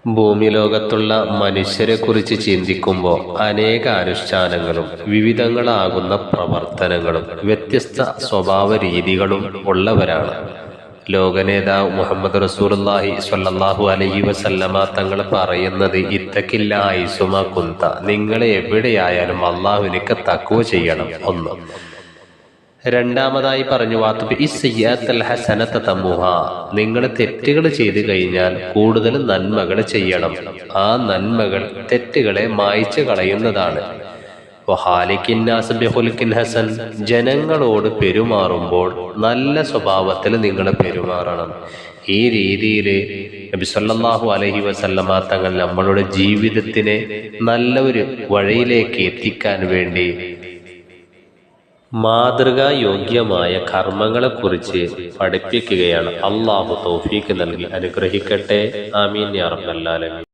ഭൂമി ലോകത്തുള്ള മനുഷ്യരെക്കുറിച്ച് ചിന്തിക്കുമ്പോൾ അനേക അനുഷ്ഠാനങ്ങളും വിവിധങ്ങളാകുന്ന പ്രവർത്തനങ്ങളും വ്യത്യസ്ത സ്വഭാവ രീതികളും ഉള്ളവരാണ്. ലോകനേതാവ് മുഹമ്മദ് റസൂലുള്ളാഹി സ്വല്ലല്ലാഹു അലൈഹി വസല്ലമ തങ്ങൾ പറയുന്നത് ഇത്തഖില്ലാഹ ഹൈസുമാ കുന്ത, നിങ്ങൾ എവിടെയായാലും അള്ളാഹുവിനൊക്കെ തഖ്വ ചെയ്യണം. ഒന്ന്. രണ്ടാമതായി പറഞ്ഞു നിങ്ങൾ തെറ്റുകൾ ചെയ്തു കഴിഞ്ഞാൽ കൂടുതൽ നന്മകൾ ചെയ്യണം. ആ നന്മകൾ തെറ്റുകളെ മായ്ച്ചു കളയുന്നതാണ്. ഹസൻ, ജനങ്ങളോട് പെരുമാറുമ്പോൾ നല്ല സ്വഭാവത്തിൽ നിങ്ങൾ പെരുമാറണം. ഈ രീതിയിൽ നബി സല്ലല്ലാഹു അലൈഹി വസല്ലമ തങ്ങൾ നമ്മളുടെ ജീവിതത്തിനെ നല്ല ഒരു വഴിയിലേക്ക് എത്തിക്കാൻ വേണ്ടി മാതൃകായോഗ്യമായ കർമ്മങ്ങളെക്കുറിച്ച് പഠിപ്പിക്കുകയാണ്. അള്ളാഹു തൗഫീഖ് നൽകി അനുഗ്രഹിക്കട്ടെ. ആമീൻ യാ റബ്ബൽ ആലമീൻ.